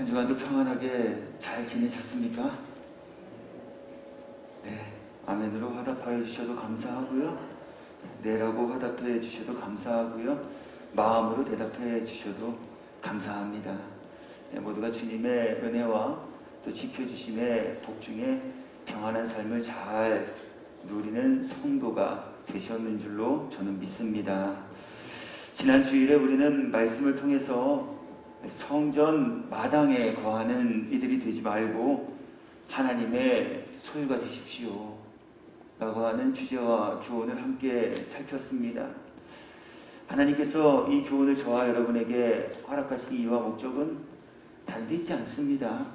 한 주간도 평안하게 잘 지내셨습니까? 네, 아멘으로 화답하여 주셔도 감사하고요. 네라고 화답해 주셔도 감사하고요. 마음으로 대답해 주셔도 감사합니다. 네, 모두가 주님의 은혜와 또 지켜주심의 복중에 평안한 삶을 잘 누리는 성도가 되셨는 줄로 저는 믿습니다. 지난 주일에 우리는 말씀을 통해서 성전 마당에 거하는 이들이 되지 말고 하나님의 소유가 되십시오 라고 하는 주제와 교훈을 함께 살폈습니다. 하나님께서 이 교훈을 저와 여러분에게 허락하신 이유와 목적은 다른 데 있지 않습니다.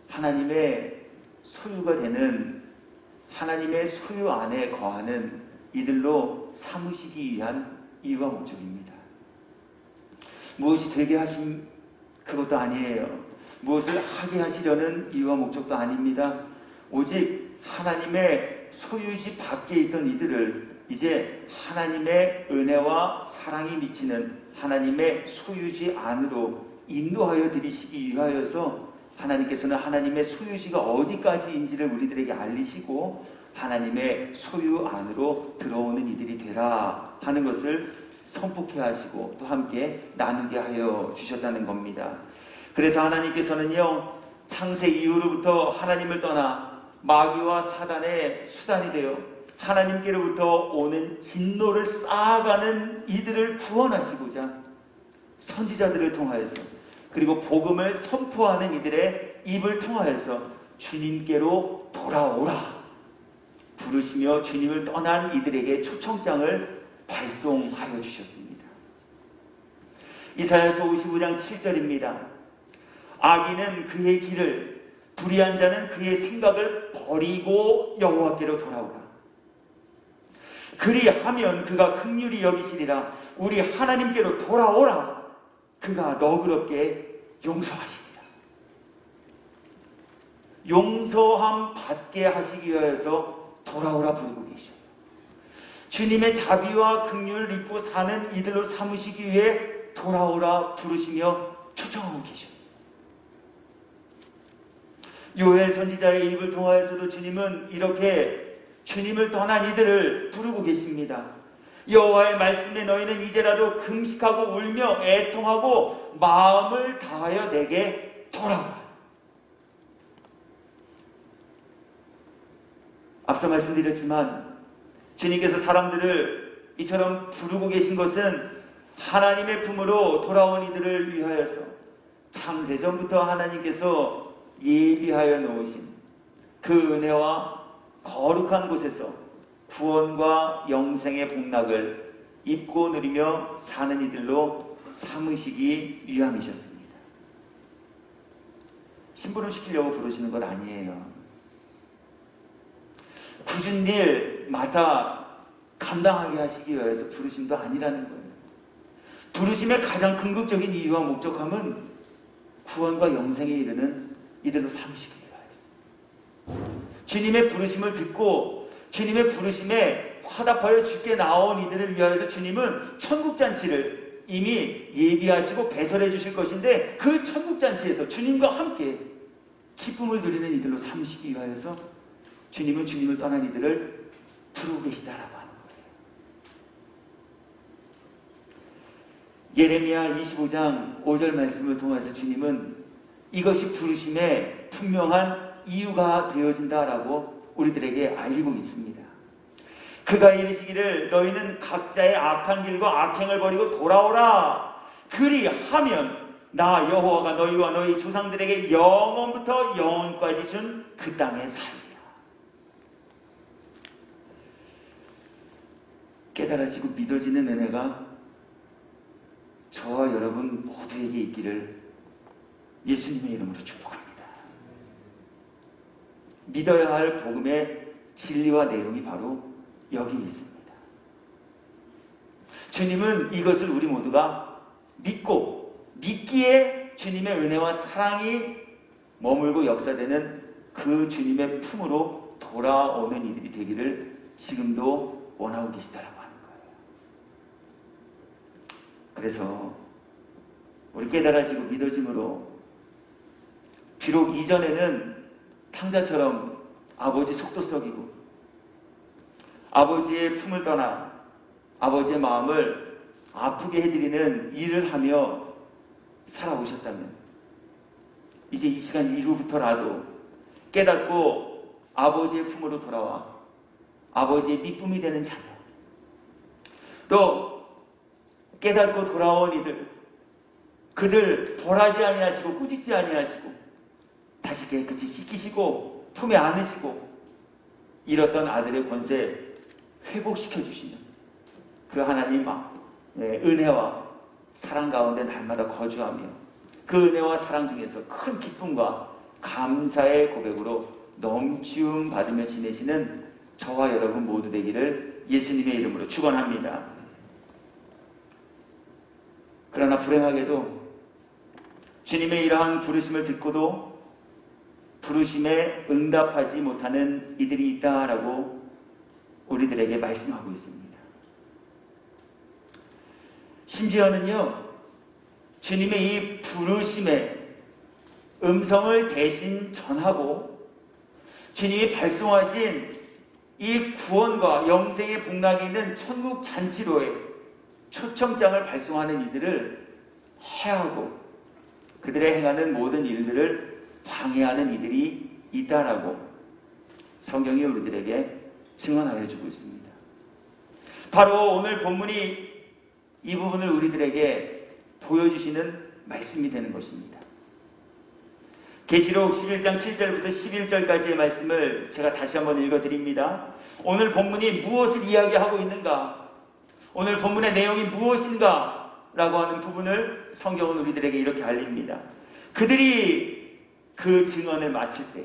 하나님의 소유가 되는, 하나님의 소유 안에 거하는 이들로 삼으시기 위한 이유와 목적입니다. 무엇이 되게 하신 그것도 아니에요. 무엇을 하게 하시려는 이유와 목적도 아닙니다. 오직 하나님의 소유지 밖에 있던 이들을 이제 하나님의 은혜와 사랑이 미치는 하나님의 소유지 안으로 인도하여 드리시기 위하여서 하나님께서는 하나님의 소유지가 어디까지인지를 우리들에게 알리시고 하나님의 소유 안으로 들어오는 이들이 되라 하는 것을 선포케 하시고 또 함께 나누게 하여 주셨다는 겁니다. 그래서 하나님께서는요, 창세 이후로부터 하나님을 떠나 마귀와 사단의 수단이 되어 하나님께로부터 오는 진노를 쌓아가는 이들을 구원하시고자 선지자들을 통하여서 그리고 복음을 선포하는 이들의 입을 통하여서 주님께로 돌아오라 부르시며 주님을 떠난 이들에게 초청장을 발송하여 주셨습니다. 이사야서 55장 7절입니다. 악인은 그의 길을, 불의한 자는 그의 생각을 버리고 여호와께로 돌아오라. 그리하면 그가 긍휼히 여기시리라. 우리 하나님께로 돌아오라. 그가 너그럽게 용서하시리라. 용서함 받게 하시기 위하여서 돌아오라 부르고 계셔요. 주님의 자비와 긍휼을 입고 사는 이들로 삼으시기 위해 돌아오라 부르시며 초청하고 계셔요. 요엘 선지자의 입을 통하여서도 주님은 이렇게 주님을 떠난 이들을 부르고 계십니다. 여호와의 말씀에 너희는 이제라도 금식하고 울며 애통하고 마음을 다하여 내게 돌아오라. 앞서 말씀드렸지만 주님께서 사람들을 이처럼 부르고 계신 것은 하나님의 품으로 돌아온 이들을 위하여서 창세전부터 하나님께서 예비하여 놓으신 그 은혜와 거룩한 곳에서 구원과 영생의 복락을 입고 누리며 사는 이들로 삼으시기 위함이셨습니다. 심부름 시키려고 부르시는 것 아니에요. 굳은 일 맡아 감당하게 하시기 위해서 부르심도 아니라는 거예요. 부르심의 가장 궁극적인 이유와 목적함은 구원과 영생에 이르는 이들로 삼으시기 위하여서 주님의 부르심을 듣고 주님의 부르심에 화답하여 주께 나온 이들을 위하여서 주님은 천국잔치를 이미 예비하시고 배설해 주실 것인데 그 천국잔치에서 주님과 함께 기쁨을 누리는 이들로 삼으시기 위하여서 주님은 주님을 떠난 이들을 부르고 계시다라고 하는 거예요. 예레미야 25장 5절 말씀을 통해서 주님은 이것이 부르심의 분명한 이유가 되어진다라고 우리들에게 알리고 있습니다. 그가 이르시기를 너희는 각자의 악한 길과 악행을 버리고 돌아오라. 그리하면 나 여호와가 너희와 너희 조상들에게 영원부터 영원까지 준 그 땅에 살리라. 깨달아지고 믿어지는 은혜가 저와 여러분 모두에게 있기를 예수님의 이름으로 축복합니다. 믿어야 할 복음의 진리와 내용이 바로 여기 있습니다. 주님은 이것을 우리 모두가 믿고 믿기에 주님의 은혜와 사랑이 머물고 역사되는 그 주님의 품으로 돌아오는 이들이 되기를 지금도 원하고 계시다라고 하는 거예요. 그래서 우리 깨달아지고 믿어짐으로 비록 이전에는 탕자처럼 아버지 속도 썩이고 아버지의 품을 떠나 아버지의 마음을 아프게 해드리는 일을 하며 살아오셨다면 이제 이 시간 이후부터라도 깨닫고 아버지의 품으로 돌아와 아버지의 미쁨이 되는 자녀, 또 깨닫고 돌아온 이들, 그들 벌하지 아니하시고 꾸짖지 아니하시고 다시 깨끗이 씻기시고 품에 안으시고 잃었던 아들의 권세 회복시켜 주시는 그 하나님 은혜와 사랑 가운데 날마다 거주하며 그 은혜와 사랑 중에서 큰 기쁨과 감사의 고백으로 넘치움 받으며 지내시는 저와 여러분 모두 되기를 예수님의 이름으로 축원합니다. 그러나 불행하게도 주님의 이러한 부르심을 듣고도 부르심에 응답하지 못하는 이들이 있다라고 우리들에게 말씀하고 있습니다. 심지어는요, 주님의 이 부르심의 음성을 대신 전하고 주님이 발송하신 이 구원과 영생의 복락이 있는 천국 잔치로의 초청장을 발송하는 이들을 해하고 그들의 행하는 모든 일들을 방해하는 이들이 있다라고 성경이 우리들에게 증언하여 주고 있습니다. 바로 오늘 본문이 이 부분을 우리들에게 보여주시는 말씀이 되는 것입니다. 계시록 11장 7절부터 11절까지의 말씀을 제가 다시 한번 읽어드립니다. 오늘 본문이 무엇을 이야기하고 있는가? 오늘 본문의 내용이 무엇인가? 라고 하는 부분을 성경은 우리들에게 이렇게 알립니다. 그들이 그 증언을 마칠 때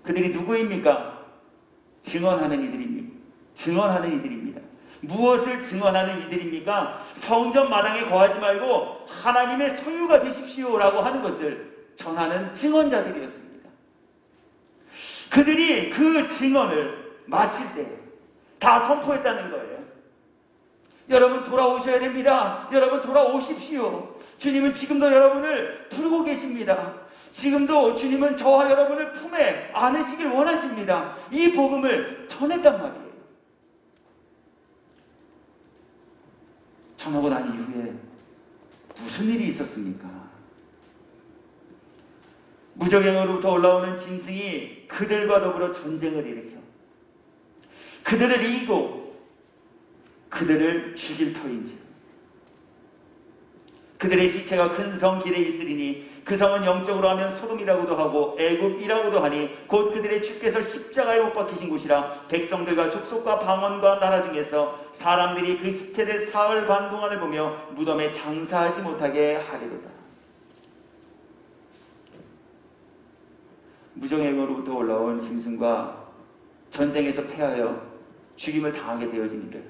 그들이 누구입니까? 증언하는 이들입니다. 무엇을 증언하는 이들입니까? 성전 마당에 거하지 말고 하나님의 소유가 되십시오 라고 하는 것을 전하는 증언자들이었습니다. 그들이 그 증언을 마칠 때 다 선포했다는 거예요. 여러분 돌아오셔야 됩니다. 여러분 돌아오십시오. 주님은 지금도 여러분을 부르고 계십니다. 지금도 주님은 저와 여러분을 품에 안으시길 원하십니다. 이 복음을 전했단 말이에요. 전하고 난 이후에 무슨 일이 있었습니까? 무적행으로부터 올라오는 짐승이 그들과 더불어 전쟁을 일으켜 그들을 이기고 그들을 죽일 터인지 그들의 시체가 큰 성 길에 있으리니 그 성은 영적으로 하면 소돔이라고도 하고 애굽이라고도 하니 곧 그들의 주께서 십자가에 못 박히신 곳이라 백성들과 족속과 방언과 나라 중에서 사람들이 그 시체를 사흘 반 동안을 보며 무덤에 장사하지 못하게 하리로다. 무정행으로부터 올라온 짐승과 전쟁에서 패하여 죽임을 당하게 되어진 이들,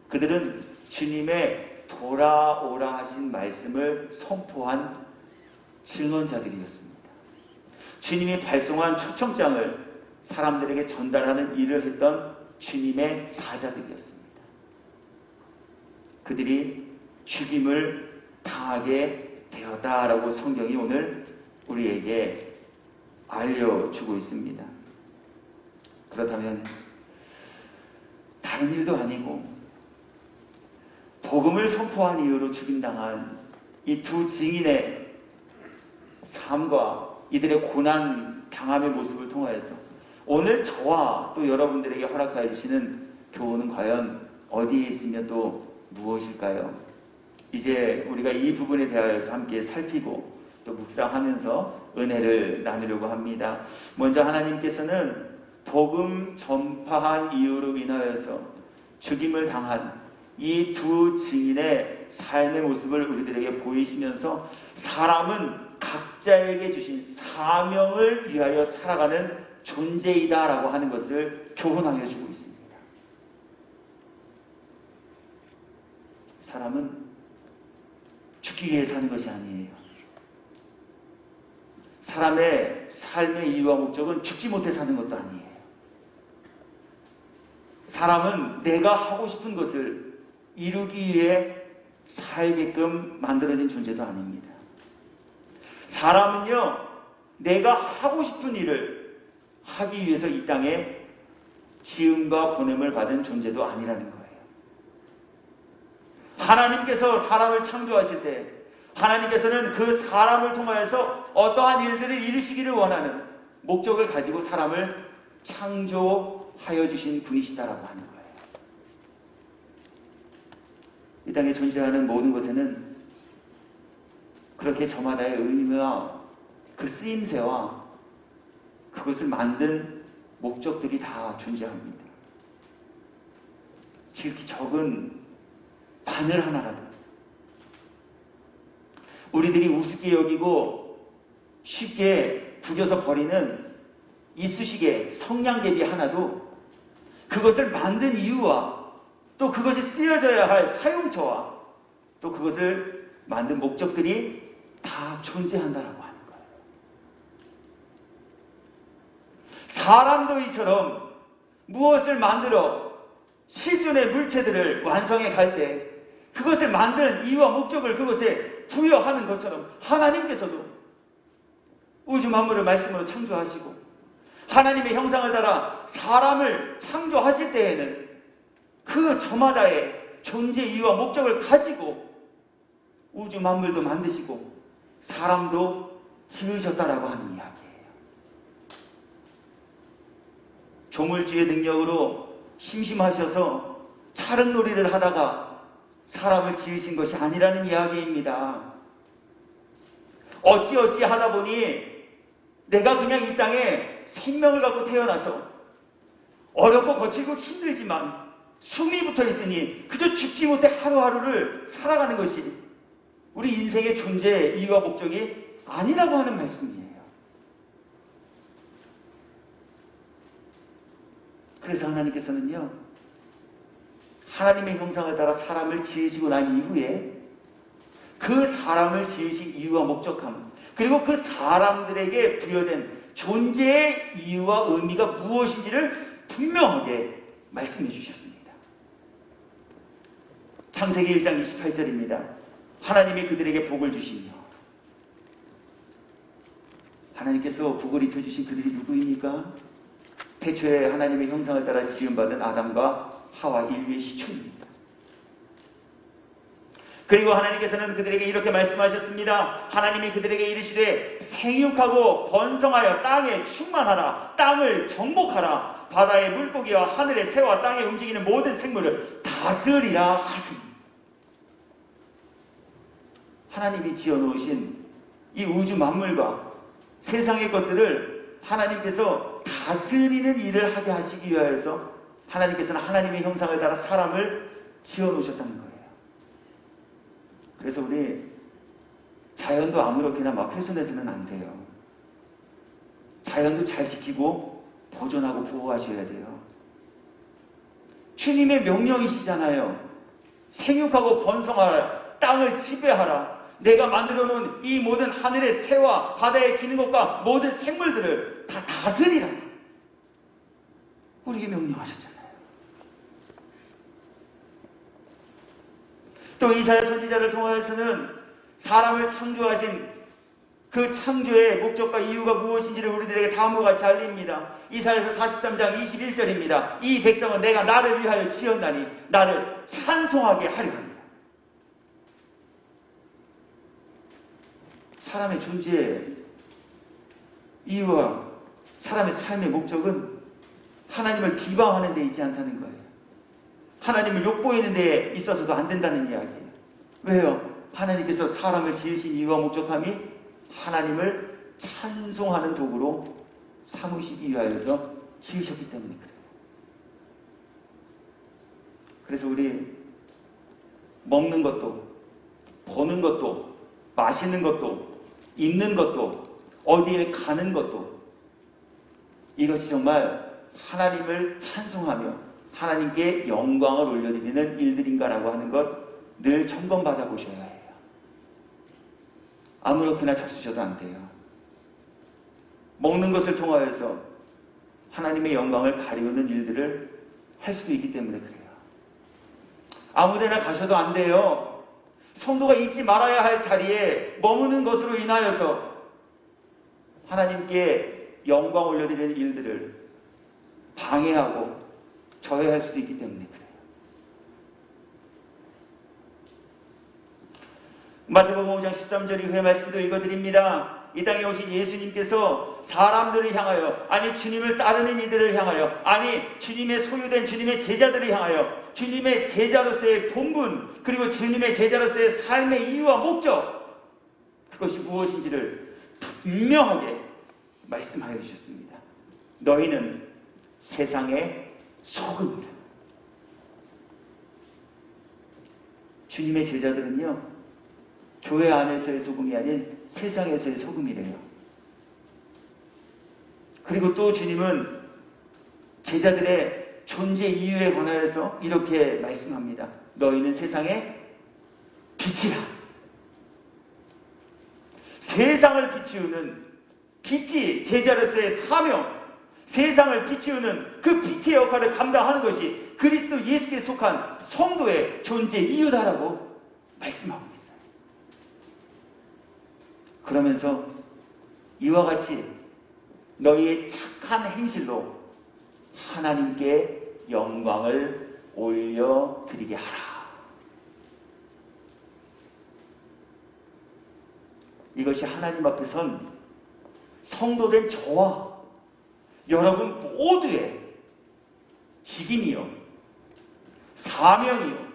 그들은 주님의 돌아오라 하신 말씀을 선포한 증언자들이었습니다. 주님이 발송한 초청장을 사람들에게 전달하는 일을 했던 주님의 사자들이었습니다. 그들이 죽임을 당하게 되었다라고 성경이 오늘 우리에게 알려주고 있습니다. 그렇다면 다른 일도 아니고 복음을 선포한 이유로 죽임당한 이 두 증인의 삶과 이들의 고난 당함의 모습을 통하여서 오늘 저와 또 여러분들에게 허락하여 주시는 교훈은 과연 어디에 있으며 또 무엇일까요? 이제 우리가 이 부분에 대하여서 함께 살피고 또 묵상하면서 은혜를 나누려고 합니다. 먼저 하나님께서는 복음 전파한 이유로 인하여서 죽임을 당한 이 두 증인의 삶의 모습을 우리들에게 보이시면서 사람은 각자에게 주신 사명을 위하여 살아가는 존재이다라고 하는 것을 교훈하여 주고 있습니다. 사람은 죽기 위해 사는 것이 아니에요. 사람의 삶의 이유와 목적은 죽지 못해 사는 것도 아니에요. 사람은 내가 하고 싶은 것을 이루기 위해 살게끔 만들어진 존재도 아닙니다. 사람은요, 내가 하고 싶은 일을 하기 위해서 이 땅에 지음과 보냄을 받은 존재도 아니라는 거예요. 하나님께서 사람을 창조하실 때 하나님께서는 그 사람을 통하여서 어떠한 일들을 이루시기를 원하는 목적을 가지고 사람을 창조하여 주신 분이시다라고 하는 거예요. 이 땅에 존재하는 모든 것에는 그렇게 저마다의 의미와 그 쓰임새와 그것을 만든 목적들이 다 존재합니다. 지극히 적은 바늘 하나라도 우리들이 우습게 여기고 쉽게 구겨서 버리는 이쑤시개, 성냥개비 하나도 그것을 만든 이유와 또 그것이 쓰여져야 할 사용처와 또 그것을 만든 목적들이 다 존재한다라고 하는 거예요. 사람도 이처럼 무엇을 만들어 실존의 물체들을 완성해 갈 때 그것을 만든 이유와 목적을 그것에 부여하는 것처럼 하나님께서도 우주 만물을 말씀으로 창조하시고 하나님의 형상을 따라 사람을 창조하실 때에는 그 저마다의 존재 이유와 목적을 가지고 우주 만물도 만드시고 사람도 지으셨다라고 하는 이야기예요. 조물주의 능력으로 심심하셔서 차릉놀이를 하다가 사람을 지으신 것이 아니라는 이야기입니다. 어찌어찌 하다 보니 내가 그냥 이 땅에 생명을 갖고 태어나서 어렵고 거칠고 힘들지만 숨이 붙어 있으니 그저 죽지 못해 하루하루를 살아가는 것이 우리 인생의 존재의 이유와 목적이 아니라고 하는 말씀이에요. 그래서 하나님께서는요, 하나님의 형상을 따라 사람을 지으시고 난 이후에 그 사람을 지으신 이유와 목적함, 그리고 그 사람들에게 부여된 존재의 이유와 의미가 무엇인지를 분명하게 말씀해 주셨습니다. 창세기 1장 28절입니다. 하나님이 그들에게 복을 주시며, 하나님께서 복을 입혀주신 그들이 누구입니까? 태초에 하나님의 형상을 따라 지음받은 아담과 하와 인류의 시초입니다. 그리고 하나님께서는 그들에게 이렇게 말씀하셨습니다. 하나님이 그들에게 이르시되 생육하고 번성하여 땅에 충만하라. 땅을 정복하라. 바다의 물고기와 하늘의 새와 땅에 움직이는 모든 생물을 다스리라 하시니, 하나님이 지어놓으신 이 우주 만물과 세상의 것들을 하나님께서 다스리는 일을 하게 하시기 위하여서 하나님께서는 하나님의 형상을 따라 사람을 지어놓으셨다는 거예요. 그래서 우리 자연도 아무렇게나 막 훼손해서는 안 돼요. 자연도 잘 지키고 보존하고 보호하셔야 돼요. 주님의 명령이시잖아요. 생육하고 번성하라. 땅을 지배하라. 내가 만들어 놓은 이 모든 하늘의 새와 바다에 기는 것과 모든 생물들을 다 다스리라. 우리에게 명령하셨잖아요. 또 이사야 선지자를 통하여서는 사람을 창조하신 그 창조의 목적과 이유가 무엇인지를 우리들에게 다음과 같이 알립니다. 이사야서 43장 21절입니다. 이 백성은 내가 나를 위하여 지었나니 나를 찬송하게 하려 합니다. 사람의 존재의 이유와 사람의 삶의 목적은 하나님을 비방하는 데 있지 않다는 거예요. 하나님을 욕보이는 데 있어서도 안 된다는 이야기예요. 왜요? 하나님께서 사람을 지으신 이유와 목적함이 하나님을 찬송하는 도구로 삼으시기 위하여서 지으셨기 때문에 그래요. 그래서 우리 먹는 것도, 보는 것도, 마시는 것도, 입는 것도, 어디에 가는 것도, 이것이 정말 하나님을 찬송하며 하나님께 영광을 올려드리는 일들인가라고 하는 것 늘 점검받아 보셔야 해요. 아무렇게나 잡수셔도 안 돼요. 먹는 것을 통하여서 하나님의 영광을 가리우는 일들을 할 수도 있기 때문에 그래요. 아무데나 가셔도 안 돼요. 성도가 잊지 말아야 할 자리에 머무는 것으로 인하여서 하나님께 영광 올려드리는 일들을 방해하고 저해할 수도 있기 때문에 그래요. 마태복음 5장 13절 이후의 말씀도 읽어드립니다. 이 땅에 오신 예수님께서 사람들을 향하여, 아니 주님을 따르는 이들을 향하여, 아니 주님의 소유된 주님의 제자들을 향하여 주님의 제자로서의 본분, 그리고 주님의 제자로서의 삶의 이유와 목적, 그것이 무엇인지를 분명하게 말씀하여 주셨습니다. 너희는 세상의 소금이라. 주님의 제자들은요, 교회 안에서의 소금이 아닌 세상에서의 소금이래요. 그리고 또 주님은 제자들의 존재 이유에 관하여서 이렇게 말씀합니다. 너희는 세상의 빛이라. 세상을 비추는 빛이 제자로서의 사명, 세상을 비추는 그 빛의 역할을 감당하는 것이 그리스도 예수께 속한 성도의 존재 이유다라고 말씀하고 있어요. 그러면서 이와 같이 너희의 착한 행실로 하나님께 영광을 올려드리게 하라. 이것이 하나님 앞에 선 성도된 저와 여러분 모두의 직임이요, 사명이요,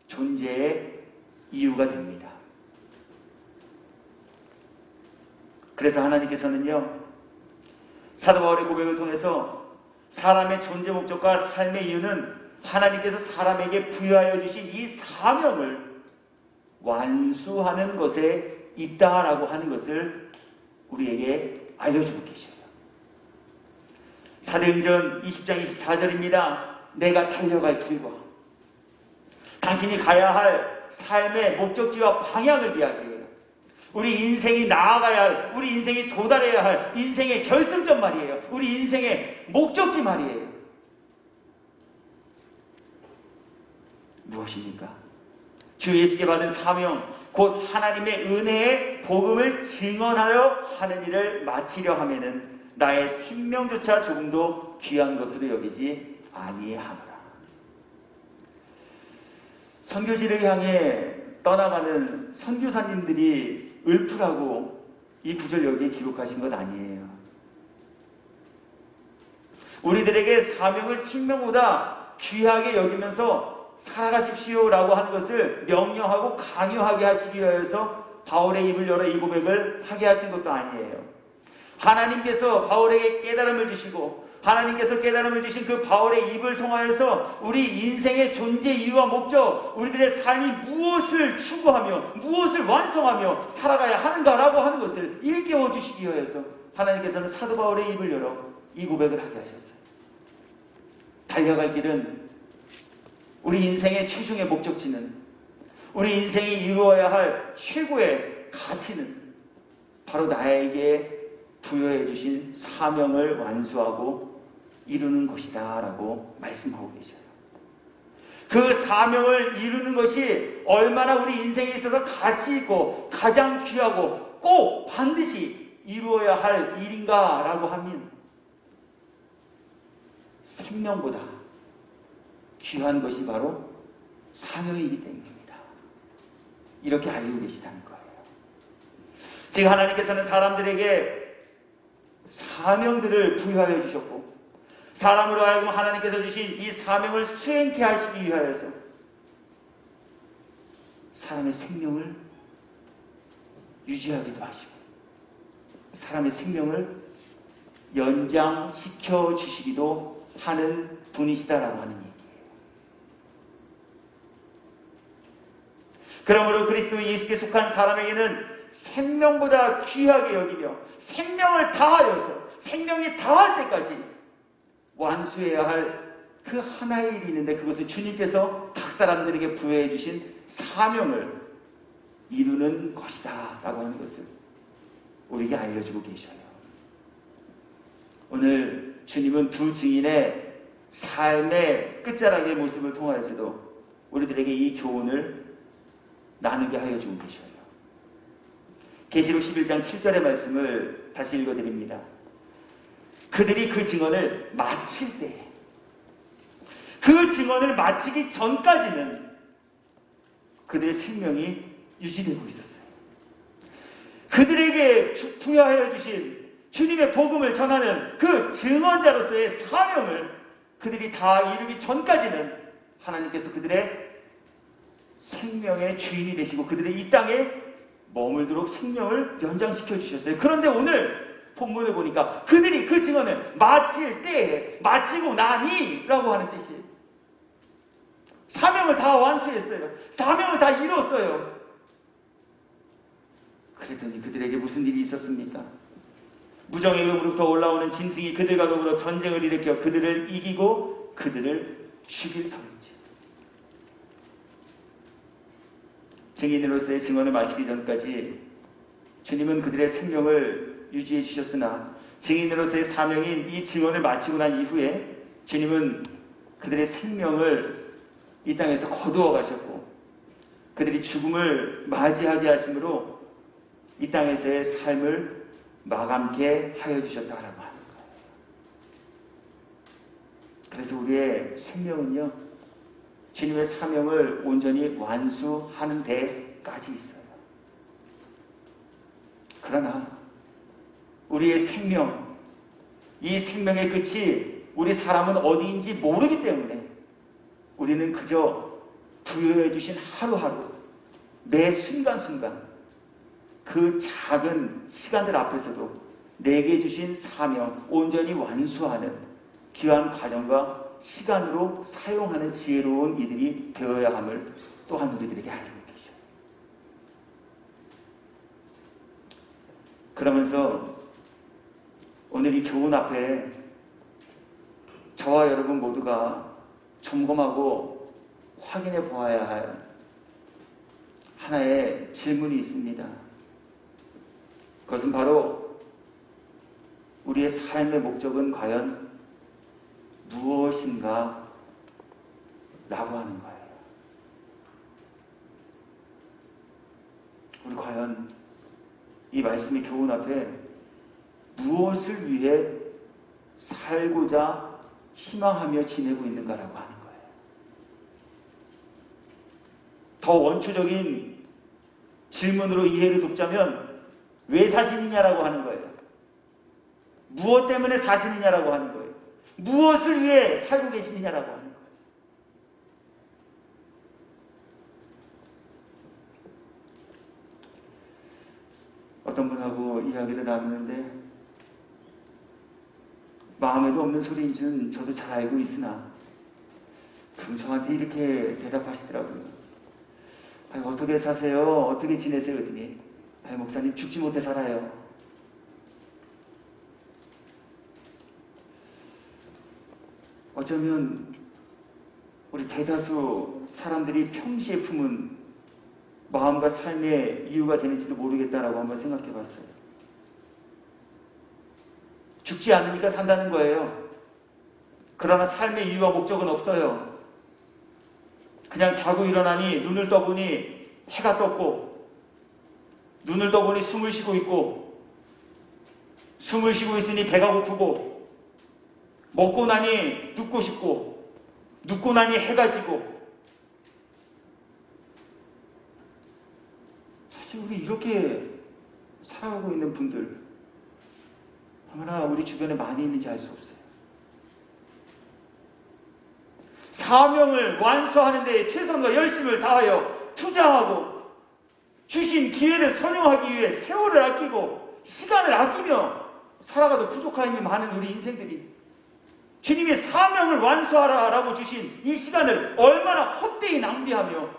존재의 이유가 됩니다. 그래서 하나님께서는요, 사도 바울의 고백을 통해서 사람의 존재 목적과 삶의 이유는 하나님께서 사람에게 부여하여 주신 이 사명을 완수하는 것에 있다라고 하는 것을 우리에게 알려주고 계셔요. 사도행전 20장 24절입니다. 내가 달려갈 길과 당신이 가야 할 삶의 목적지와 방향을 이야기해요. 우리 인생이 나아가야 할, 우리 인생이 도달해야 할 인생의 결승점 말이에요. 우리 인생의 목적지 말이에요. 무엇입니까? 주 예수께 받은 사명, 곧 하나님의 은혜의 복음을 증언하려 하는 일을 마치려 하면은 나의 생명조차 조금도 귀한 것으로 여기지 아니하노라. 선교지를 향해 떠나가는 선교사님들이 읊으라고 이 구절 여기에 기록하신 것 아니에요. 우리들에게 사명을 생명보다 귀하게 여기면서 살아가십시오라고 하는 것을 명령하고 강요하게 하시기 위해서 바울의 입을 열어 이 고백을 하게 하신 것도 아니에요. 하나님께서 바울에게 깨달음을 주시고 하나님께서 깨달음을 주신 그 바울의 입을 통하여서 우리 인생의 존재 이유와 목적, 우리들의 삶이 무엇을 추구하며 무엇을 완성하며 살아가야 하는가라고 하는 것을 일깨워 주시기 위해서 하나님께서는 사도 바울의 입을 열어 이 고백을 하게 하셨어요. 달려갈 길은, 우리 인생의 최종의 목적지는, 우리 인생이 이루어야 할 최고의 가치는 바로 나에게 부여해 주신 사명을 완수하고 이루는 것이다 라고 말씀하고 계셔요. 그 사명을 이루는 것이 얼마나 우리 인생에 있어서 가치 있고 가장 귀하고 꼭 반드시 이루어야 할 일인가 라고 하면 생명보다 귀한 것이 바로 사명이기 때문입니다. 이렇게 알고 계시다는 거예요. 지금 하나님께서는 사람들에게 사명들을 부여하여 주셨고, 사람으로 하여금 하나님께서 주신 이 사명을 수행케 하시기 위하여서 사람의 생명을 유지하기도 하시고 사람의 생명을 연장시켜 주시기도 하는 분이시다라고 하는 얘기예요. 그러므로 그리스도 예수께 속한 사람에게는 생명보다 귀하게 여기며 생명을 다하여서 생명이 다할 때까지 완수해야 할 그 하나의 일이 있는데, 그것은 주님께서 각 사람들에게 부여해 주신 사명을 이루는 것이다 라고 하는 것을 우리에게 알려주고 계셔요. 오늘 주님은 두 증인의 삶의 끝자락의 모습을 통하여서도 우리들에게 이 교훈을 나누게 하여 주고 계셔요. 계시록 11장 7절의 말씀을 다시 읽어드립니다. 그들이 그 증언을 마칠 때, 그 증언을 마치기 전까지는 그들의 생명이 유지되고 있었어요. 그들에게 부여하여 주신 주님의 복음을 전하는 그 증언자로서의 사명을 그들이 다 이루기 전까지는 하나님께서 그들의 생명의 주인이 되시고 그들의 이 땅에 머물도록 생명을 연장시켜 주셨어요. 그런데 오늘 본문을 보니까 그들이 그 증언을 마칠 때에, 마치고 나니 라고 하는 뜻이에요. 사명을 다 완수했어요. 사명을 다 이뤘어요. 그랬더니 그들에게 무슨 일이 있었습니까? 무정의 의로부터 올라오는 짐승이 그들과 더불어 전쟁을 일으켜 그들을 이기고 그들을 죽일 터인지. 증인으로서의 증언을 마치기 전까지 주님은 그들의 생명을 유지해 주셨으나 증인으로서의 사명인 이 증언을 마치고 난 이후에 주님은 그들의 생명을 이 땅에서 거두어 가셨고 그들이 죽음을 맞이하게 하심으로 이 땅에서의 삶을 마감케 하여 주셨다라고 하는 거예요. 그래서 우리의 생명은요, 주님의 사명을 온전히 완수하는 데까지 있어요. 그러나 우리의 생명, 이 생명의 끝이 우리 사람은 어디인지 모르기 때문에 우리는 그저 부여해 주신 하루하루, 매 순간순간 그 작은 시간들 앞에서도 내게 주신 사명 온전히 완수하는 귀한 과정과 시간으로 사용하는 지혜로운 이들이 되어야 함을 또한 우리들에게 알리고 계셔요. 그러면서 오늘 이 교훈 앞에 저와 여러분 모두가 점검하고 확인해 보아야 할 하나의 질문이 있습니다. 그것은 바로 우리의 삶의 목적은 과연 무엇인가? 라고 하는 거예요. 우리 과연 이 말씀의 교훈 앞에 무엇을 위해 살고자 희망하며 지내고 있는가라고 하는 거예요. 더 원초적인 질문으로 이해를 돕자면 왜 사시느냐라고 하는 거예요. 무엇 때문에 사시느냐라고 하는 거예요. 무엇을 위해 살고 계시느냐라고 하는 거예요. 어떤 분하고 이야기를 나누는데 마음에도 없는 소리인 줄 저도 잘 알고 있으나 그럼 저한테 이렇게 대답하시더라고요. 아니, 어떻게 사세요? 어떻게 지내세요? 그랬더니 아니, 목사님 죽지 못해 살아요. 어쩌면 우리 대다수 사람들이 평시에 품은 마음과 삶의 이유가 되는지도 모르겠다라고 한번 생각해 봤어요. 죽지 않으니까 산다는 거예요. 그러나 삶의 이유와 목적은 없어요. 그냥 자고 일어나니 눈을 떠보니 해가 떴고 눈을 떠보니 숨을 쉬고 있고 숨을 쉬고 있으니 배가 고프고 먹고 나니 눕고 싶고 눕고 나니 해가 지고 사실 우리 이렇게 살아가고 있는 분들 얼마나 우리 주변에 많이 있는지 알 수 없어요. 사명을 완수하는 데 최선과 열심을 다하여 투자하고 주신 기회를 선용하기 위해 세월을 아끼고 시간을 아끼며 살아가도 부족함이 많은 우리 인생들이 주님의 사명을 완수하라라고 주신 이 시간을 얼마나 헛되이 낭비하며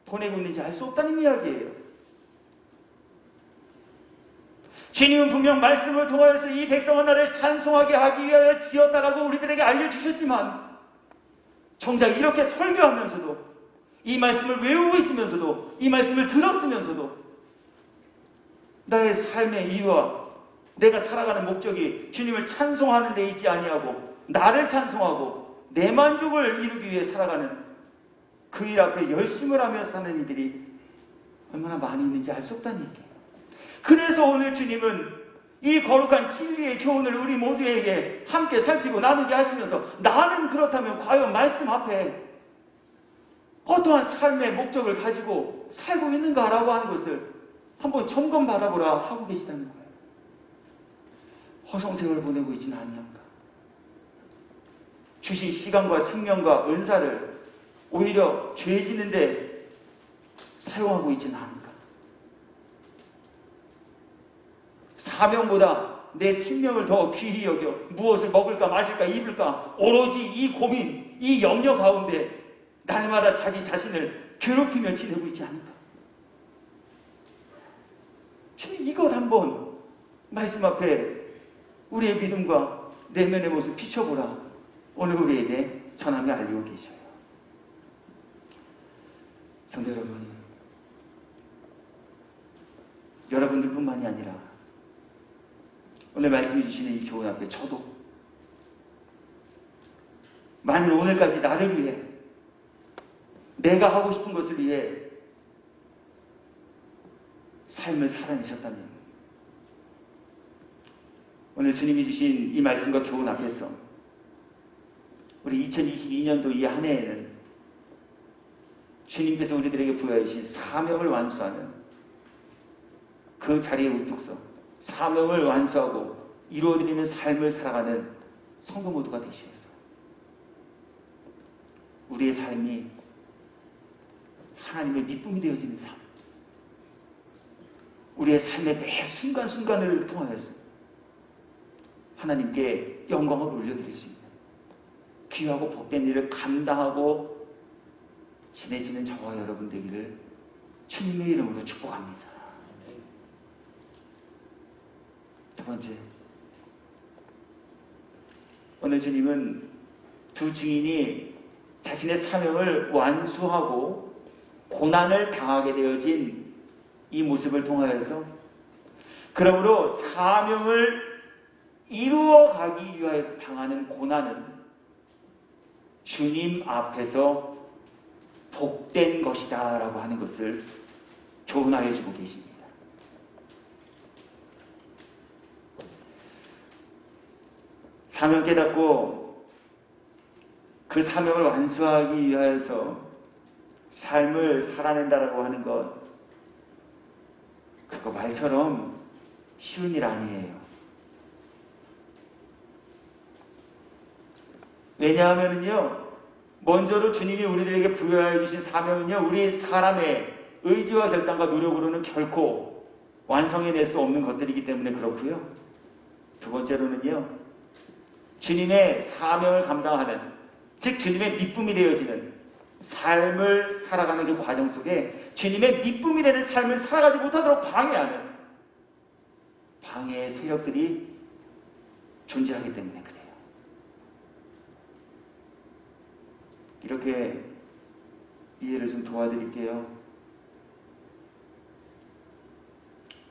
보내고 있는지 알 수 없다는 이야기예요. 주님은 분명 말씀을 통하여서 이 백성은 나를 찬송하게 하기 위하여 지었다라고 우리들에게 알려주셨지만 정작 이렇게 설교하면서도 이 말씀을 외우고 있으면서도 이 말씀을 들었으면서도 나의 삶의 이유와 내가 살아가는 목적이 주님을 찬송하는 데 있지 아니하고 나를 찬송하고 내 만족을 이루기 위해 살아가는 그 일 앞에 열심을 하며 사는 이들이 얼마나 많이 있는지 알 수 없다는 얘기예요. 그래서 오늘 주님은 이 거룩한 진리의 교훈을 우리 모두에게 함께 살피고 나누게 하시면서 나는 그렇다면 과연 말씀 앞에 어떠한 삶의 목적을 가지고 살고 있는가라고 하는 것을 한번 점검받아보라 하고 계시다는 거예요. 허송세월 보내고 있지는 아니한가. 주신 시간과 생명과 은사를 오히려 죄 지는데 사용하고 있지는 않은가. 사명보다 내 생명을 더 귀히 여겨 무엇을 먹을까 마실까 입을까 오로지 이 고민, 이 염려 가운데 날마다 자기 자신을 괴롭히며 지내고 있지 않을까. 주님 이것 한번 말씀 앞에 우리의 믿음과 내면의 모습 비춰보라 오늘 우리에게 전하며 알리고 계셔요. 성도 여러분, 여러분들뿐만이 아니라 오늘 말씀해 주시는 이 교훈 앞에 저도 만일 오늘까지 나를 위해 내가 하고 싶은 것을 위해 삶을 살아내셨다면 오늘 주님이 주신 이 말씀과 교훈 앞에서 우리 2022년도 이 한 해에는 주님께서 우리들에게 부여해 주신 사명을 완수하는 그 자리에 우뚝 서 사명을 완수하고 이루어드리는 삶을 살아가는 성도 모두가 되시면서 우리의 삶이 하나님의 기쁨이 되어지는 삶, 우리의 삶의 매 순간순간을 통하여서 하나님께 영광을 올려드릴 수 있는 귀하고 복된 일을 감당하고 지내시는 저와 여러분 되기를 주님의 이름으로 축복합니다. 두 번째, 오늘 주님은 두 증인이 자신의 사명을 완수하고 고난을 당하게 되어진 이 모습을 통하여서 그러므로 사명을 이루어가기 위하여서 당하는 고난은 주님 앞에서 복된 것이다 라고 하는 것을 교훈하여 주고 계십니다. 사명 깨닫고 그 사명을 완수하기 위하여서 삶을 살아낸다라고 하는 것, 그거 말처럼 쉬운 일 아니에요. 왜냐하면요, 먼저로 주님이 우리들에게 부여해 주신 사명은요, 우리 사람의 의지와 결단과 노력으로는 결코 완성해낼 수 없는 것들이기 때문에 그렇고요. 두 번째로는요, 주님의 사명을 감당하는, 즉 주님의 미쁨이 되어지는 삶을 살아가는 그 과정 속에 주님의 미쁨이 되는 삶을 살아가지 못하도록 방해하는 방해의 세력들이 존재하기 때문에 그래요. 이렇게 이해를 좀 도와드릴게요.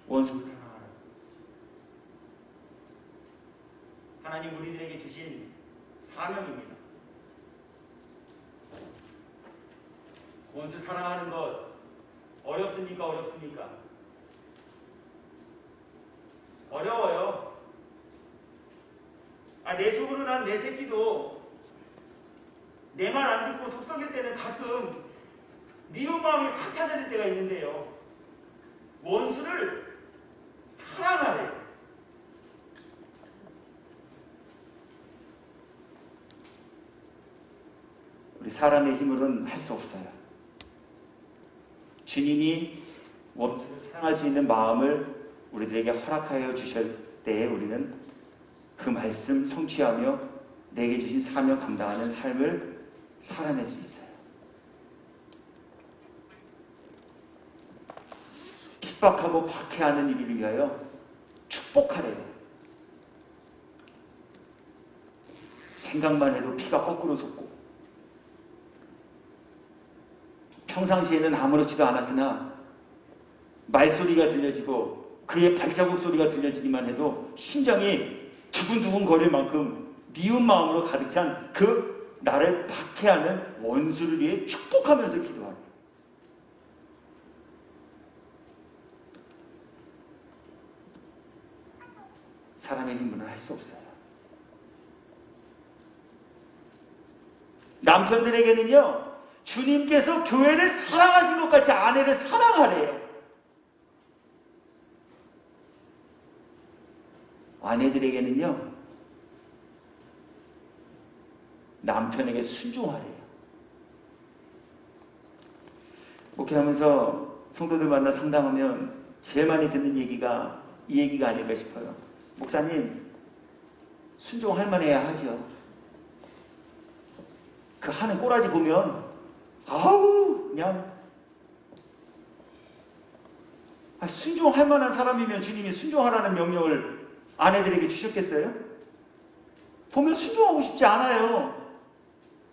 원수 사랑하라. 하나님 우리들에게 주신 사명입니다. 원수 사랑하는 것 어렵습니까? 어렵습니까? 어려워요. 내 속으로 난 내 새끼도 내 말 안 듣고 속썩일 때는 가끔 미운 마음이 확 찾아질 때가 있는데요. 원수를 사랑하래. 우리 사람의 힘으로는 할 수 없어요. 주님이 원수를 사랑할 수 있는 마음을 우리들에게 허락하여 주실 때에 우리는 그 말씀 성취하며 내게 주신 사명 감당하는 삶을 살아낼 수 있어요. 핍박하고 박해하는 일을 위하여 축복하래요. 생각만 해도 피가 거꾸로 솟고 평상시에는 아무렇지도 않았으나 말소리가 들려지고 그의 발자국 소리가 들려지기만 해도 심장이 두근두근 거릴 만큼 미운 마음으로 가득 찬 그 나를 박해하는 원수를 위해 축복하면서 기도하는 사람의 힘으로는 할 수 없어요. 남편들에게는요, 주님께서 교회를 사랑하신 것 같이 아내를 사랑하래요. 아내들에게는요, 남편에게 순종하래요. 목회하면서 성도들 만나 상담하면 제일 많이 듣는 얘기가 이 얘기가 아닐까 싶어요. 목사님, 순종할 만해야 하죠. 그 하는 꼬라지 보면 아우 그냥 순종할 만한 사람이면 주님이 순종하라는 명령을 아내들에게 주셨겠어요? 보면 순종하고 싶지 않아요.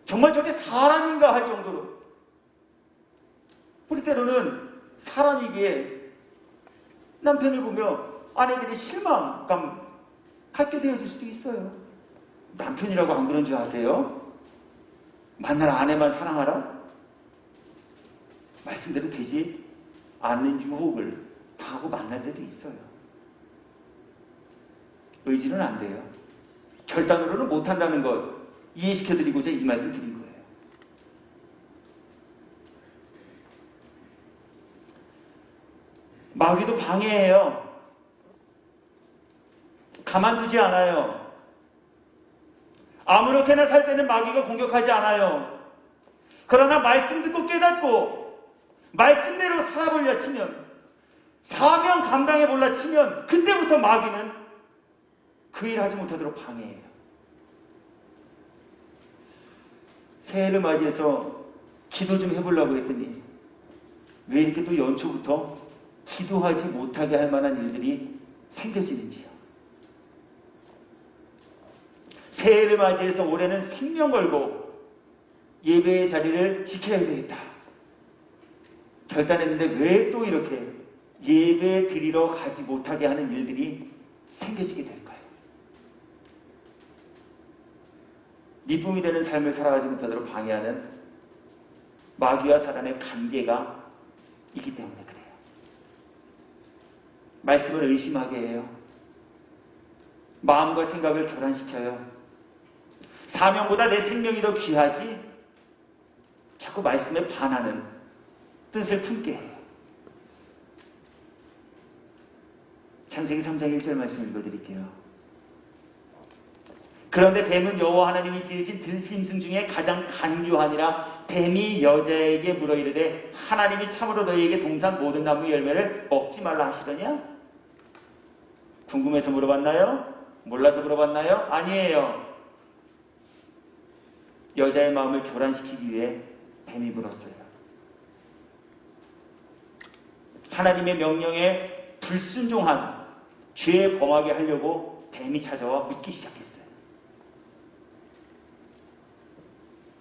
정말 저게 사람인가 할 정도로. 우리 때로는 사람이기에 남편을 보며 아내들이 실망감 갖게 되어질 수도 있어요. 남편이라고 안 그런 줄 아세요? 만날 아내만 사랑하라? 말씀대로 되지 않는 유혹을 당하고 만날 때도 있어요. 의지는 안 돼요. 결단으로는 못한다는 것 이해시켜드리고자 이 말씀 드린 거예요. 마귀도 방해해요. 가만두지 않아요. 아무렇게나 살 때는 마귀가 공격하지 않아요. 그러나 말씀 듣고 깨닫고 말씀대로 살아보려 치면, 사명 감당해 보려 치면 그때부터 마귀는 그 일 하지 못하도록 방해해요. 새해를 맞이해서 기도 좀 해보려고 했더니 왜 이렇게 또 연초부터 기도하지 못하게 할 만한 일들이 생겨지는지요. 새해를 맞이해서 올해는 생명 걸고 예배의 자리를 지켜야 되겠다 결단했는데 왜 또 이렇게 예배 드리러 가지 못하게 하는 일들이 생겨지게 될까요? 미쁨이 되는 삶을 살아가지 못하도록 방해하는 마귀와 사단의 관계가 있기 때문에 그래요. 말씀을 의심하게 해요. 마음과 생각을 교란시켜요. 사명보다 내 생명이 더 귀하지? 자꾸 말씀에 반하는 뜻을 품게 해요. 창세기 3장 1절 말씀 읽어드릴게요. 그런데 뱀은 여호와 하나님이 지으신 들짐승 중에 가장 간교하니라. 뱀이 여자에게 물어 이르되 하나님이 참으로 너희에게 동산 모든 나무 열매를 먹지 말라 하시더냐? 궁금해서 물어봤나요? 몰라서 물어봤나요? 아니에요. 여자의 마음을 교란시키기 위해 뱀이 물었어요. 하나님의 명령에 불순종한 죄에 범하게 하려고 뱀이 찾아와 묻기 시작했어요.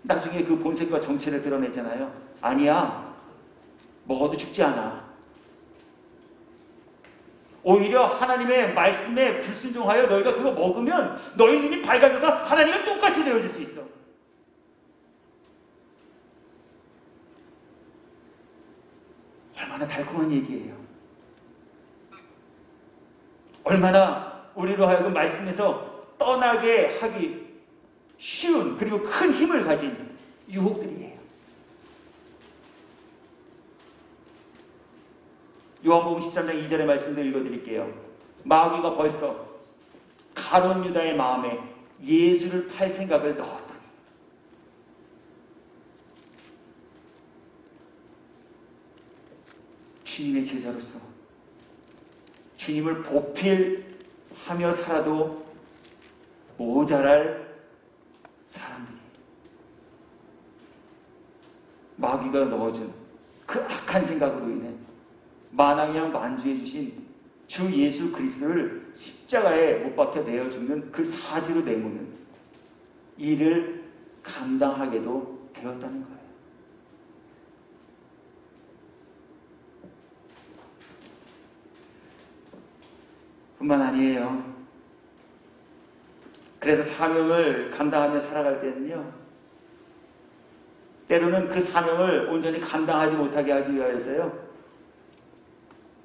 나중에 그 본색과 정체를 드러냈잖아요. 아니야, 먹어도 죽지 않아. 오히려 하나님의 말씀에 불순종하여 너희가 그거 먹으면 너희 눈이 밝아져서 하나님과 똑같이 되어질 수 있어. 얼마나 달콤한 얘기예요. 얼마나 우리로 하여금 말씀에서 떠나게 하기 쉬운 그리고 큰 힘을 가진 유혹들이에요. 요한복음 13장 2절의 말씀도 읽어드릴게요. 마귀가 벌써 가룟 유다의 마음에 예수를 팔 생각을 넣었더니 주님의 제자로서 주님을 보필하며 살아도 모자랄 사람들이 마귀가 넣어준 그 악한 생각으로 인해 만왕양 만주해 주신 주 예수 그리스도를 십자가에 못 박혀 내어 죽는 그 사지로 내모는 일을 감당하게도 되었다는 거예요. 뿐만 아니에요. 그래서 사명을 감당하며 살아갈 때는요, 때로는 그 사명을 온전히 감당하지 못하게 하기 위하여서요,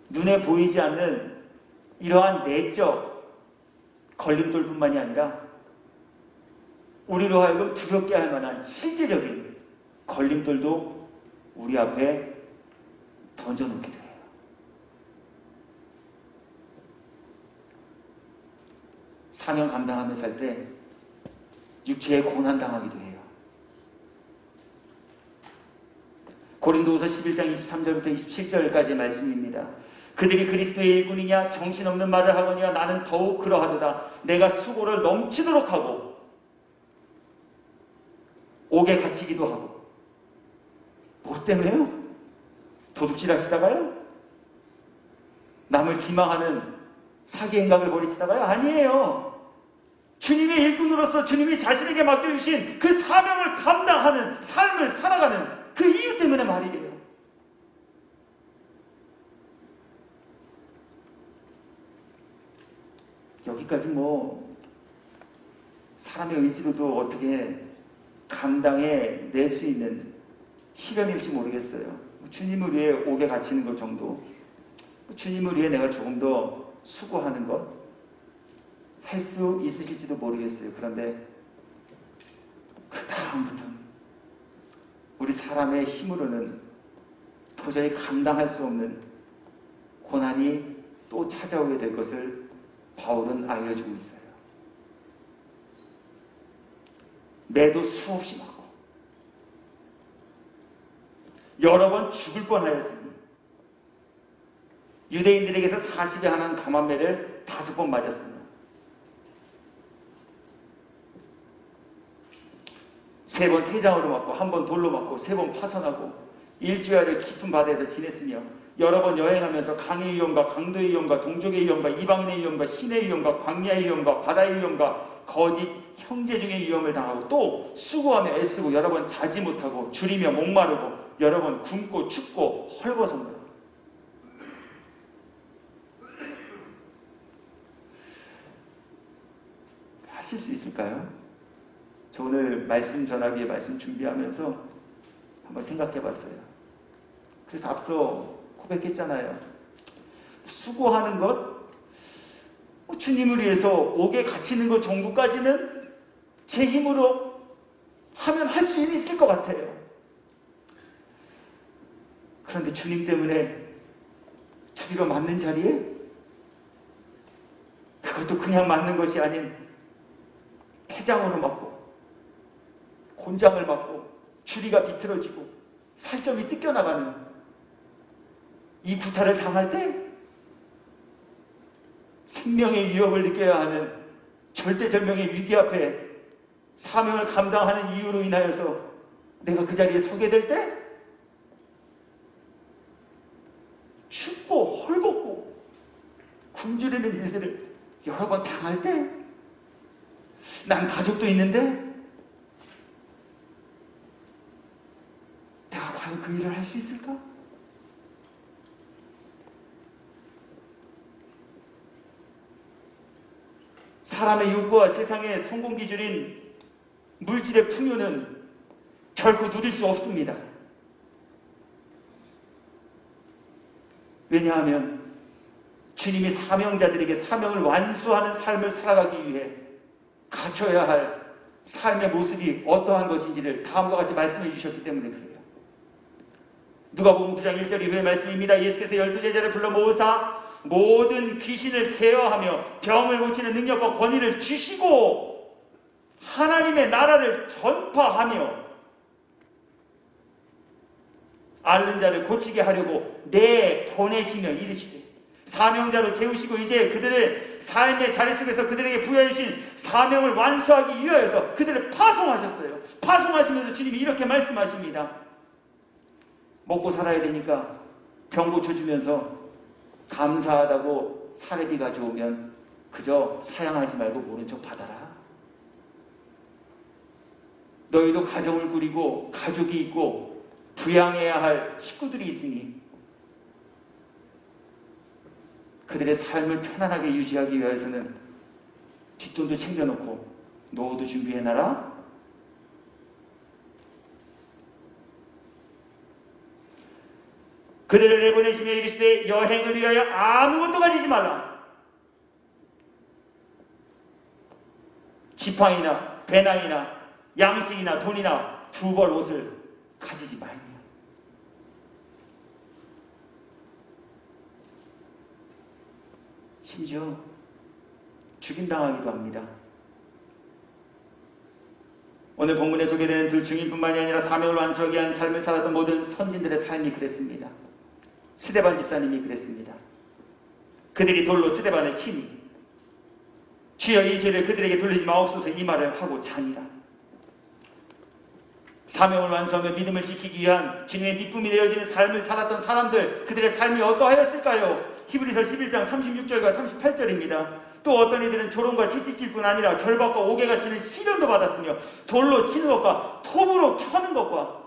눈에 보이지 않는 이러한 내적 걸림돌뿐만이 아니라 우리로 하여금 두렵게 할 만한 실제적인 걸림돌도 우리 앞에 던져놓기도 해요. 사명 감당하며 살 때 육체에 고난당하기도 해요. 고린도후서 11장 23절부터 27절까지의 말씀입니다. 그들이 그리스도의 일꾼이냐 정신없는 말을 하거니와 나는 더욱 그러하도다. 내가 수고를 넘치도록 하고 옥에 갇히기도 하고. 뭐 때문에요? 도둑질 하시다가요? 남을 기망하는 사기 행각을 벌이시다가요? 아니에요. 주님의 일꾼으로서 주님이 자신에게 맡겨주신 그 사명을 감당하는 삶을 살아가는 그 이유 때문에 말이에요. 여기까지 뭐 사람의 의지로도 어떻게 감당해 낼 수 있는 시련일지 모르겠어요. 주님을 위해 옥에 갇히는 것 정도, 주님을 위해 내가 조금 더 수고하는 것 할 수 있으실지도 모르겠어요. 그런데 그 다음부터는 우리 사람의 힘으로는 도저히 감당할 수 없는 고난이 또 찾아오게 될 것을 바울은 알려주고 있어요. 매도 수없이 맞고 여러 번 죽을 뻔하였으니 유대인들에게서 40에 하나는 감한매를 5번 맞았습니다. 3번 태장으로 맞고 1번 돌로 맞고 3번 파선하고 일주일을 깊은 바다에서 지냈으며 여러 번 여행하면서 강의 위험과 강도의 위험과 동족의 위험과 이방인의 위험과 신의 위험과 광야의 위험과 바다의 위험과 거짓 형제 중의 위험을 당하고 또 수고하며 애쓰고 여러 번 자지 못하고 줄이며 목마르고 여러 번 굶고 춥고 헐벗은 거예요. 하실 수 있을까요? 저 오늘 말씀 전하기에 말씀 준비하면서 한번 생각해 봤어요. 그래서 앞서 고백했잖아요. 수고하는 것, 주님을 위해서 옥에 갇히는 것 정도까지는 제 힘으로 하면 할 수 있을 것 같아요. 그런데 주님 때문에 두드려 맞는 자리에 그것도 그냥 맞는 것이 아닌 태장으로 맞고 곤장을 맞고 주리가 비틀어지고 살점이 뜯겨나가는 이 구타를 당할 때 생명의 위협을 느껴야 하는 절대절명의 위기 앞에 사명을 감당하는 이유로 인하여서 내가 그 자리에 서게 될 때 춥고 헐벗고 굶주리는 일들을 여러 번 당할 때 난 가족도 있는데 내가 과연 그 일을 할 수 있을까? 사람의 욕구와 세상의 성공 기준인 물질의 풍요는 결코 누릴 수 없습니다. 왜냐하면 주님이 사명자들에게 사명을 완수하는 삶을 살아가기 위해 갖춰야 할 삶의 모습이 어떠한 것인지를 다음과 같이 말씀해 주셨기 때문에 그래요. 누가복음 9장 1절 이후의 말씀입니다. 예수께서 12제자를 불러 모으사 모든 귀신을 제어하며 병을 고치는 능력과 권위를 주시고 하나님의 나라를 전파하며 앓는 자를 고치게 하려고 내보내시며 이르시되 사명자로 세우시고 이제 그들의 삶의 자리 속에서 그들에게 부여해 주신 사명을 완수하기 위하여서 그들을 파송하셨어요. 파송하시면서 주님이 이렇게 말씀하십니다. 먹고 살아야 되니까 병 고쳐주면서 감사하다고 사례비 가져오면 그저 사양하지 말고 모른 척 받아라. 너희도 가정을 꾸리고 가족이 있고 부양해야 할 식구들이 있으니 그들의 삶을 편안하게 유지하기 위해서는 뒷돈도 챙겨놓고 노후도 준비해놔라. 그들을 내보내시며 이르시되 여행을 위하여 아무것도 가지지 말라. 지팡이나 배낭이나 양식이나 돈이나 두 벌 옷을 가지지 말며 심지어 죽임당하기도 합니다. 오늘 본문에 소개되는 두 증인뿐만이 아니라 사명을 완수하기 위한 삶을 살았던 모든 선진들의 삶이 그랬습니다. 스데반 집사님이 그랬습니다. 그들이 돌로 스데반을 치니 주여 이 죄를 그들에게 돌리지 마옵소서 이 말을 하고 자니라. 사명을 완수하며 믿음을 지키기 위한 주님의 미쁨이 되어지는 삶을 살았던 사람들, 그들의 삶이 어떠하였을까요? 히브리서 11장 36절과 38절입니다. 또 어떤 이들은 조롱과 채찍질 뿐 아니라 결박과 옥에가 치는 시련도 받았으며 돌로 치는 것과 톱으로 켜는 것과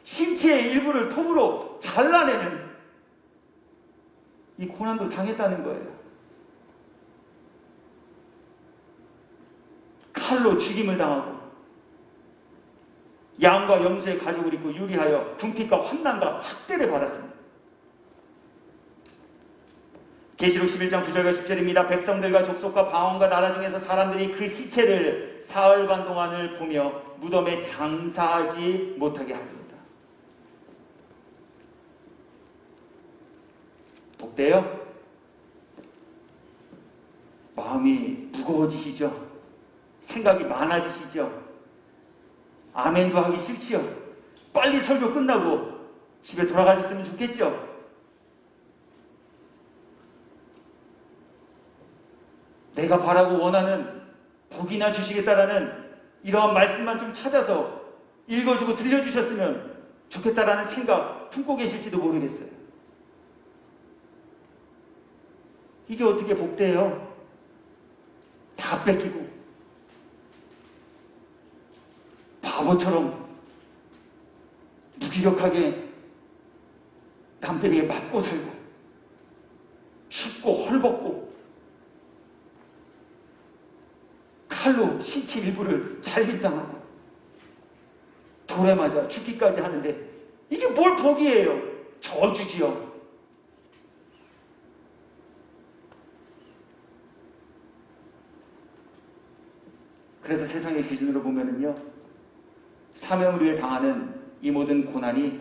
신체의 일부를 톱으로 잘라내는 이 고난도 당했다는 거예요. 칼로 죽임을 당하고 양과 염소의 가죽을 입고 유리하여 궁핍과 환난과 학대를 받았습니다. 계시록 11장 9절과 10절입니다. 백성들과 족속과 방언과 나라 중에서 사람들이 그 시체를 사흘 반 동안을 보며 무덤에 장사하지 못하게 하리로다. 복되요? 마음이 무거워지시죠? 생각이 많아지시죠? 아멘도 하기 싫지요? 빨리 설교 끝나고 집에 돌아가셨으면 좋겠죠? 내가 바라고 원하는 복이나 주시겠다라는 이러한 말씀만 좀 찾아서 읽어주고 들려주셨으면 좋겠다라는 생각 품고 계실지도 모르겠어요. 이게 어떻게 복돼요? 다 뺏기고 바보처럼 무기력하게 남들에게 맞고 살고 춥고 헐벗고 칼로 신체 일부를 잘림당하고 돌에 맞아 죽기까지 하는데 이게 뭘 복이에요? 저주지요. 그래서 세상의 기준으로 보면은요, 사명을 위해 당하는 이 모든 고난이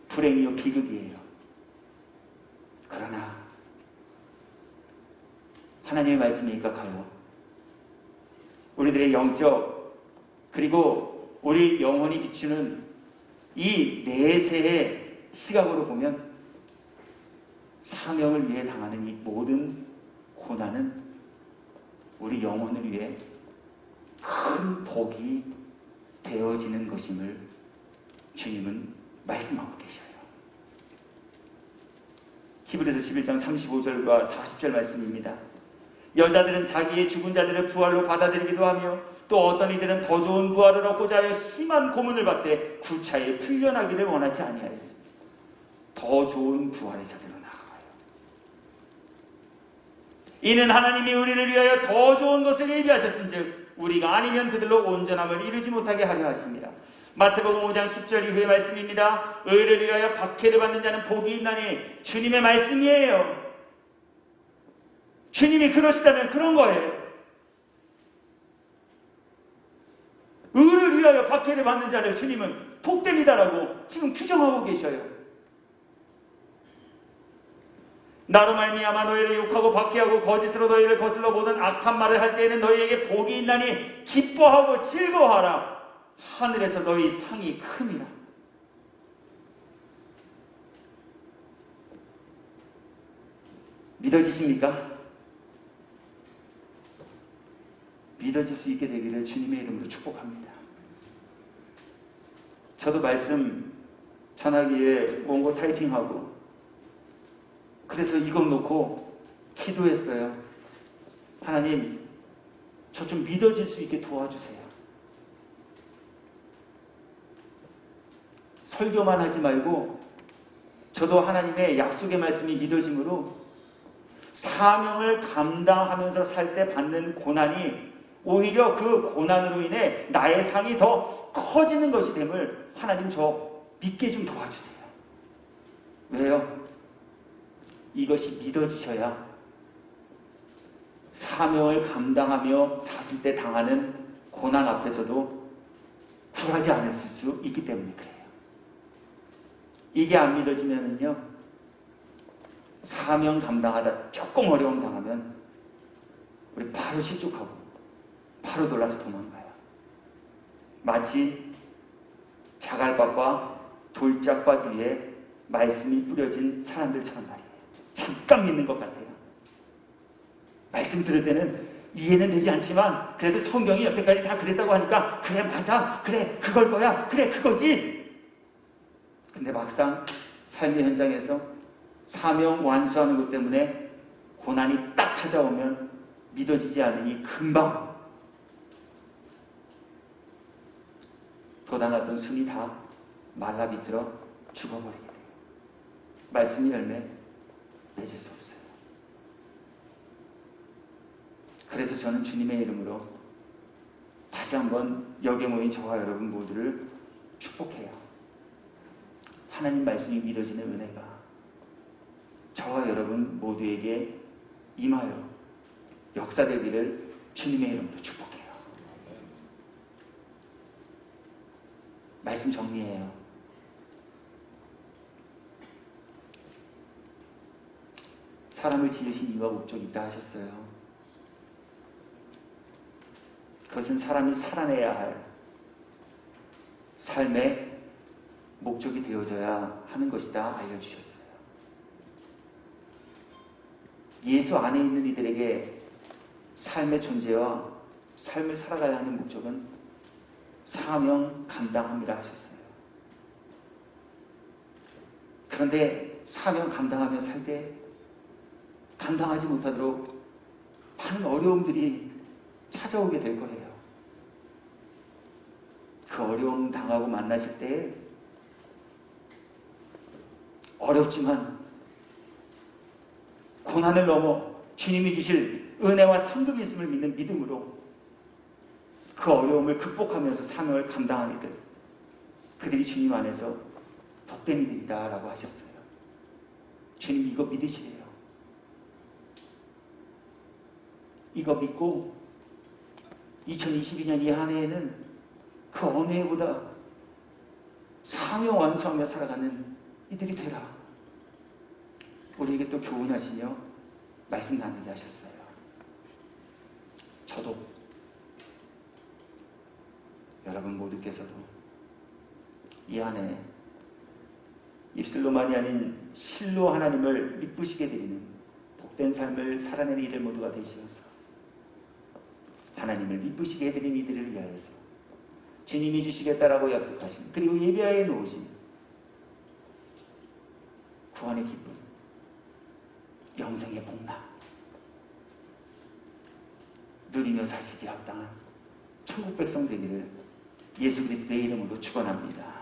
불행이요 비극이에요. 그러나 하나님의 말씀에 입각하여 우리들의 영적 그리고 우리 영혼이 비추는 이 내세의 시각으로 보면 사명을 위해 당하는 이 모든 고난은 우리 영혼을 위해 큰 복이 되어지는 것임을 주님은 말씀하고 계셔요. 히브리서 11장 35절과 40절 말씀입니다. 여자들은 자기의 죽은 자들을 부활로 받아들이기도 하며 또 어떤 이들은 더 좋은 부활을 얻고자 하여 심한 고문을 받되 구차히 풀려나기를 원하지 아니하였습니다. 더 좋은 부활의 자리로 나아가요. 이는 하나님이 우리를 위하여 더 좋은 것을 예비하셨은즉 우리가 아니면 그들로 온전함을 이루지 못하게 하려 하십니다. 마태복음 5장 10절 이후의 말씀입니다. 의를 위하여 박해를 받는 자는 복이 있나니 주님의 말씀이에요. 주님이 그러시다면 그런 거예요. 의를 위하여 박해를 받는 자를 주님은 복됩니다라고 지금 규정하고 계셔요. 나로 말미암아 너희를 욕하고 박해하고 거짓으로 너희를 거슬러 모든 악한 말을 할 때에는 너희에게 복이 있나니 기뻐하고 즐거워하라. 하늘에서 너희 상이 큼이라. 믿어지십니까? 믿어질 수 있게 되기를 주님의 이름으로 축복합니다. 저도 말씀 전하기에 원고 타이핑하고 그래서 이것 놓고 기도했어요. 하나님, 저 좀 믿어질 수 있게 도와주세요. 설교만 하지 말고 저도 하나님의 약속의 말씀이 믿어짐으로 사명을 감당하면서 살 때 받는 고난이 오히려 그 고난으로 인해 나의 상이 더 커지는 것이 됨을 하나님 저 믿게 좀 도와주세요. 왜요? 이것이 믿어지셔야 사명을 감당하며 사실 때 당하는 고난 앞에서도 굴하지 않았을 수 있기 때문에 그래요. 이게 안 믿어지면은요, 사명 감당하다 조금 어려움 당하면 우리 바로 실족하고 바로 놀라서 도망가요. 마치 자갈밭과 돌짝밭 위에 말씀이 뿌려진 사람들처럼 말이에요. 잠깐 믿는 것 같아요. 말씀 들을 때는 이해는 되지 않지만 그래도 성경이 여태까지 다 그랬다고 하니까 그래 맞아, 그래 그걸 거야, 그래 그거지. 근데 막상 삶의 현장에서 사명 완수하는 것 때문에 고난이 딱 찾아오면 믿어지지 않으니 금방 돋아났던 순이 다 말라 비틀어 죽어버리게 돼요. 말씀이 열매 맺을 수 없어요. 그래서 저는 주님의 이름으로 다시 한번 여기에 모인 저와 여러분 모두를 축복해요. 하나님 말씀이 믿어지는 은혜가 저와 여러분 모두에게 임하여 역사되기를 주님의 이름으로 축복해요. 말씀 정리해요. 사람을 지으신 이유와 목적이 있다 하셨어요. 그것은 사람이 살아내야 할 삶의 목적이 되어져야 하는 것이다 알려주셨어요. 예수 안에 있는 이들에게 삶의 존재와 삶을 살아가야 하는 목적은 사명 감당함이라 하셨어요. 그런데 사명 감당하며 살 때 감당하지 못하도록 많은 어려움들이 찾아오게 될 거예요. 그 어려움 당하고 만나실 때 어렵지만 고난을 넘어 주님이 주실 은혜와 상급이 있음을 믿는 믿음으로 그 어려움을 극복하면서 사명을 감당하는 이들, 그들이 주님 안에서 복된 이들이다 라고 하셨어요. 주님 이거 믿으시래요. 이거 믿고 2022년 이 한 해에는 그 어느 해보다 사명 완수하며 살아가는 이들이 되라. 우리에게 또 교훈하시며 말씀 나누게 하셨어요. 저도 여러분 모두께서도 이 한 해 입술로만이 아닌 실로 하나님을 미쁘시게 드리는 복된 삶을 살아내는 이들 모두가 되시어서 하나님을 미쁘시게 해드린 이들을 위하여서 주님이 주시겠다라고 약속하신 그리고 예비하여 놓으신 구원의 기쁨, 영생의 복락 누리며 사시기 합당한 천국 백성 되기를 예수 그리스도의 이름으로 축원합니다.